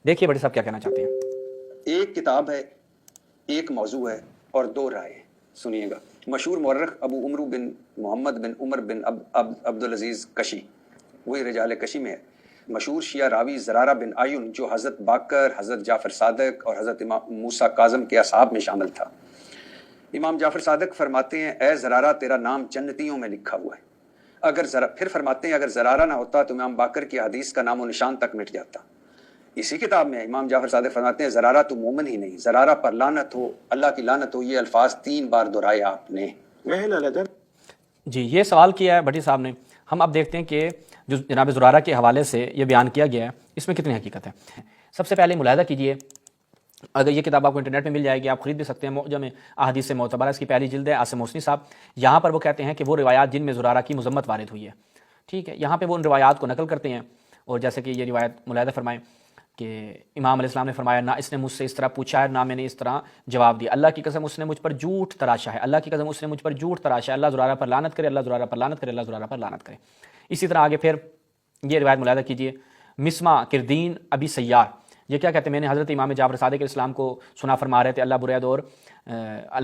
دیکھیے بڑے صاحب کیا کہنا چاہتے ہیں۔ ایک کتاب ہے، ایک موضوع ہے اور دو رائے۔ سنیے گا، مشہور مورخ ابو عمرو بن محمد بن عمر بن عبدالعزیز کشی، وہی رجال کشی میں ہے۔ مشہور شیعہ راوی زرارہ بن آیون جو حضرت باقر، حضرت جعفر صادق اور حضرت امام موسیٰ کاظم کے اصحاب میں شامل تھا۔ امام جعفر صادق فرماتے ہیں، اے زرارہ تیرا نام جنتیوں میں لکھا ہوا ہے۔ پھر فرماتے ہیں اگر زرارہ نہ ہوتا تو امام باقر کی حدیث کا نام و نشان تک مٹ جاتا۔ اسی کتاب میں امام جعفر صادق فرماتے ہیں، زرارہ تو مومن ہی نہیں، زرارہ پر لعنت ہو، اللہ کی لعنت ہو۔ یہ الفاظ 3 بار دہرائے آپ نے۔ جی یہ سوال کیا ہے بھٹی صاحب نے۔ ہم اب دیکھتے ہیں کہ جو جناب زرارہ کے حوالے سے یہ بیان کیا گیا ہے اس میں کتنی حقیقت ہے۔ سب سے پہلے ملاحظہ کیجئے، اگر یہ کتاب آپ کو انٹرنیٹ میں مل جائے گی، آپ خرید بھی سکتے ہیں، معجم احادیث معتبرہ، اس کی پہلی جلد ہے، عاصم محسنی صاحب۔ یہاں پر وہ کہتے ہیں کہ وہ روایات جن میں زرارہ کی مذمت وارد ہوئی ہے، ٹھیک ہے، یہاں پہ وہ ان روایات کو نقل کرتے ہیں۔ اور جیسے کہ یہ روایت ملاحظہ فرمائیں کہ امام علیہ السلام نے فرمایا، نہ اس نے مجھ سے اس طرح پوچھا ہے نہ میں نے اس طرح جواب دیا، اللہ کی قسم اس نے مجھ پر جھوٹ تراشا ہے، اللہ کی قسم اس نے مجھ پر جھوٹ تراشا ہے، اللہ زرارہ پر لعنت کرے، اللہ زرارہ پر لعنت کرے، اللہ زرارہ پر لعنت کرے۔ اسی طرح آگے پھر یہ روایت ملاحظہ کیجئے، مسمع کردین ابی سیار، یہ کیا کہتے ہیں، میں نے حضرت امام جعفر صادق علیہ السلام کو سنا فرما رہے تھے، اللہ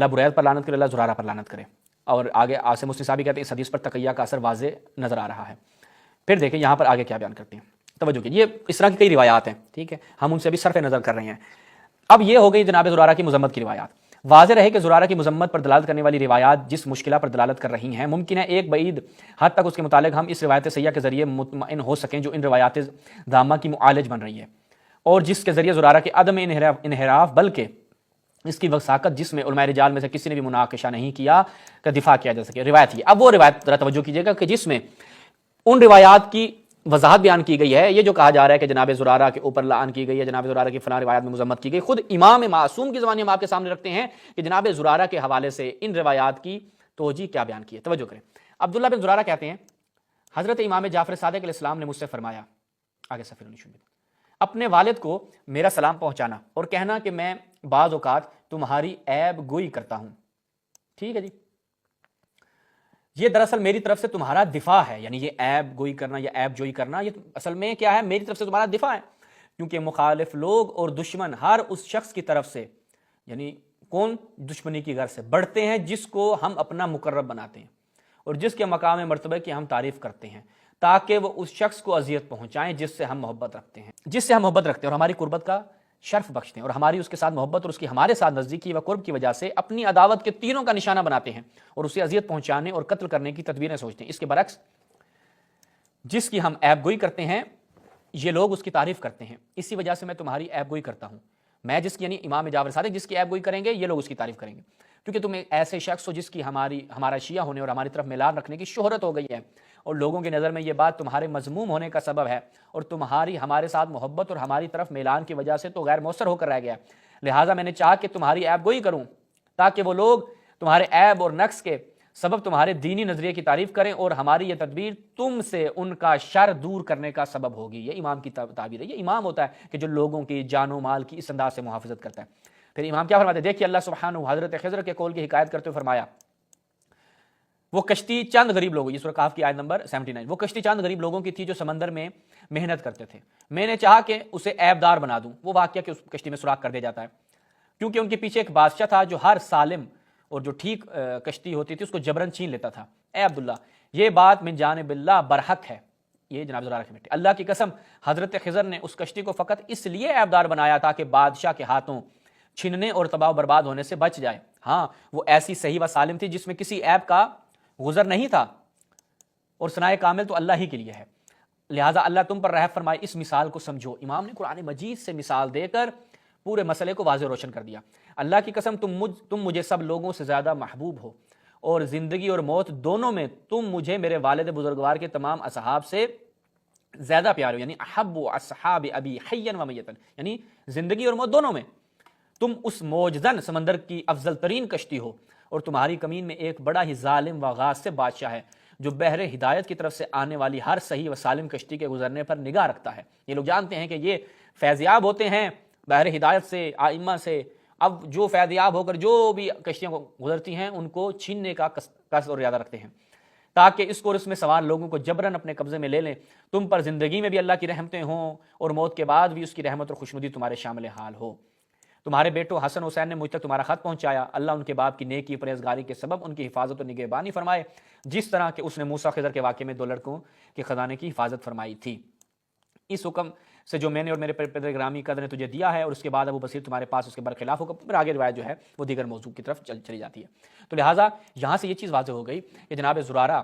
برید پر لعنت کرے، اللہ زرارہ پر لعنت کرے۔ اور آگے عاصم مسلم صاحب کہتے ہیں اس حدیث پر تقیہ کا اثر واضح نظر آ رہا ہے۔ پھر دیکھیں یہاں پر آگے کیا بیان کرتے ہیں، توجہ کیجیے، یہ اس طرح کی کئی روایات ہیں، ٹھیک ہے، ہم ان سے بھی صرف نظر کر رہے ہیں۔ اب یہ ہو گئی جناب زرارہ کی مذمت کی روایات۔ واضح رہے کہ زرارہ کی مذمت پر دلالت کرنے والی روایات جس مشکلہ پر دلالت کر رہی ہیں، ممکن ہے ایک بعید حد تک اس کے متعلق ہم اس روایت سیاح کے ذریعے مطمئن ہو سکیں جو ان روایات دامہ کی معالج بن رہی ہے، اور جس کے ذریعے زرارہ کے عدم انحراف بلکہ اس کی وثاقت جس میں علماء رجال میں سے کسی نے بھی مناقشہ نہیں کیا کا دفاع کیا جا سکے، روایت ہی۔ اب وہ روایت ذرا توجہ کیجیے گا کہ جس میں ان روایات کی وضاحت بیان کی گئی ہے۔ یہ جو کہا جا رہا ہے کہ جناب زرارہ کے اوپر لعن کی گئی ہے، جناب زرارہ کی فلاں روایات میں مذمت کی گئی، خود امام معصوم کی زبانی ہم آپ کے سامنے رکھتے ہیں کہ جناب زرارہ کے حوالے سے ان روایات کی توجیہ کیا بیان کی ہے، توجہ کریں۔ عبداللہ بن زرارہ کہتے ہیں، حضرت امام جعفر صادق علیہ السلام نے مجھ سے فرمایا، آگے سفیر اپنے والد کو میرا سلام پہنچانا اور کہنا کہ میں بعض اوقات تمہاری عیب گوئی کرتا ہوں، ٹھیک ہے جی، یہ دراصل میری طرف سے تمہارا دفاع ہے، یعنی یہ عیب گوئی کرنا یا عیب جوئی کرنا یہ اصل میں کیا ہے، میری طرف سے تمہارا دفاع ہے، کیونکہ مخالف لوگ اور دشمن ہر اس شخص کی طرف سے، یعنی کون دشمنی کی غرض سے بڑھتے ہیں جس کو ہم اپنا مقرب بناتے ہیں اور جس کے مقام مرتبہ کی ہم تعریف کرتے ہیں، تاکہ وہ اس شخص کو اذیت پہنچائیں جس سے ہم محبت رکھتے ہیں، اور ہماری قربت کا شرف بخشتے ہیں، اور ہماری اس کے ساتھ محبت اور اس کی ہمارے ساتھ نزدیکی و قرب کی وجہ سے اپنی عداوت کے تیروں کا نشانہ بناتے ہیں اور اسے اذیت پہنچانے اور قتل کرنے کی تدبیریں سوچتے ہیں۔ اس کے برعکس جس کی ہم عیب گوئی کرتے ہیں یہ لوگ اس کی تعریف کرتے ہیں، اسی وجہ سے میں تمہاری عیب گوئی کرتا ہوں۔ میں جس کی یعنی امام جعفر صادق جس کی عیب گوئی کریں گے یہ لوگ اس کی تعریف کریں گے، کیونکہ تم ایک ایسے شخص ہو جس کی ہمارا شیعہ ہونے اور ہماری طرف میلان رکھنے کی شہرت ہو گئی ہے، اور لوگوں کی نظر میں یہ بات تمہارے مذموم ہونے کا سبب ہے، اور تمہاری ہمارے ساتھ محبت اور ہماری طرف میلان کی وجہ سے تو غیر مؤثر ہو کر رہ گیا، لہٰذا میں نے چاہا کہ تمہاری عیب گوئی کروں تاکہ وہ لوگ تمہارے عیب اور نقص کے سبب تمہارے دینی نظریے کی تعریف کریں، اور ہماری یہ تدبیر تم سے ان کا شر دور کرنے کا سبب ہوگی۔ یہ امام کی تعبیر ہے، یہ امام ہوتا ہے کہ جو لوگوں کی جان و مال کی اس انداز سے محافظت کرتا ہے۔ پھر امام کیا فرماتے ہیں، دیکھیے اللہ سبحانہ حضرت خضر کے قول کی حکایت کرتے ہوئے فرمایا، وہ کشتی چند غریب لوگوں، یہ سورہ کہف کی آیت نمبر 79، وہ کشتی چند غریب لوگوں کی تھی جو سمندر میں محنت کرتے تھے، میں نے چاہا کہ اسے عیب دار بنا دوں، وہ واقعہ کہ اس کشتی میں سوراخ کر دیا جاتا ہے، کیونکہ ان کے پیچھے ایک بادشاہ تھا جو ہر سالم اور جو ٹھیک کشتی ہوتی تھی اس کو جبرن چھین لیتا تھا۔ اے عبداللہ یہ بات من جانب اللہ برحق ہے، یہ جناب زرارہ کی بیٹی، اللہ کی قسم حضرت خضر نے اس کشتی کو فقط اس لیے عیب دار بنایا تھا کہ بادشاہ کے ہاتھوں چھننے اور تباہ و برباد ہونے سے بچ جائے۔ ہاں وہ ایسی صحیح و سالم تھی جس میں کسی عیب کا غزر نہیں تھا، اور ثنائے کامل تو اللہ ہی کے لیے ہے، لہٰذا اللہ تم پر رحم فرمائے، اس مثال کو سمجھو۔ امام نے قرآن مجید سے مثال دے کر پورے مسئلے کو واضح روشن کر دیا۔ اللہ کی قسم تم مجھے سب لوگوں سے زیادہ محبوب ہو، اور زندگی اور موت دونوں میں تم مجھے میرے والد بزرگوار کے تمام اصحاب سے زیادہ پیارے ہو، یعنی احب اصحاب ابی حیا و میتا، یعنی زندگی اور موت دونوں میں تم اس موجزن سمندر کی افضل ترین کشتی ہو، اور تمہاری کمین میں ایک بڑا ہی ظالم و غاصب بادشاہ ہے جو بحر ہدایت کی طرف سے آنے والی ہر صحیح و سالم کشتی کے گزرنے پر نگاہ رکھتا ہے۔ یہ لوگ جانتے ہیں کہ یہ فیضیاب ہوتے ہیں بحر ہدایت سے، آئمہ سے، اب جو فیضیاب ہو کر جو بھی کشتیاں کو گزرتی ہیں ان کو چھیننے کا قصد اور ارادہ رکھتے ہیں، تاکہ اس کو اور اس میں سوار لوگوں کو جبرن اپنے قبضے میں لے لیں. تم پر زندگی میں بھی اللہ کی رحمتیں ہوں اور موت کے بعد بھی اس کی رحمت اور خوشنودی تمہارے شامل حال ہو. تمہارے بیٹوں حسن حسین نے مجھ تک تمہارا خط پہنچایا. اللہ ان کے باپ کی نیکی پرہیزگاری کے سبب ان کی حفاظت اور نگہبانی فرمائے، جس طرح کہ اس نے موسیٰ خضر کے واقعے میں 2 لڑکوں کے خزانے کی حفاظت فرمائی تھی. اس حکم سے جو میں نے اور میرے پدر گرامی قدر نے تجھے دیا ہے، اور اس کے بعد ابو بصیر تمہارے پاس اس کے برخلاف ہوگا. پھر آگے روایت جو ہے وہ دیگر موضوع کی طرف چلی جاتی ہے. تو لہٰذا یہاں سے یہ چیز واضح ہو گئی کہ جناب زرارہ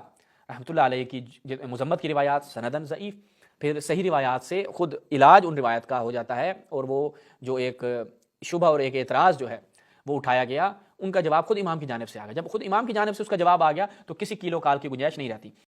رحمۃ اللہ علیہ کی مذمت کی روایات سندن ضعیف، پھر صحیح روایات سے خود علاج ان روایت کا ہو جاتا ہے، اور وہ جو ایک شبہ اور ایک اعتراض جو ہے وہ اٹھایا گیا، ان کا جواب خود امام کی جانب سے آ گیا. جب خود امام کی جانب سے اس کا جواب آ گیا تو کسی کیل و کال کی گنجائش نہیں رہتی.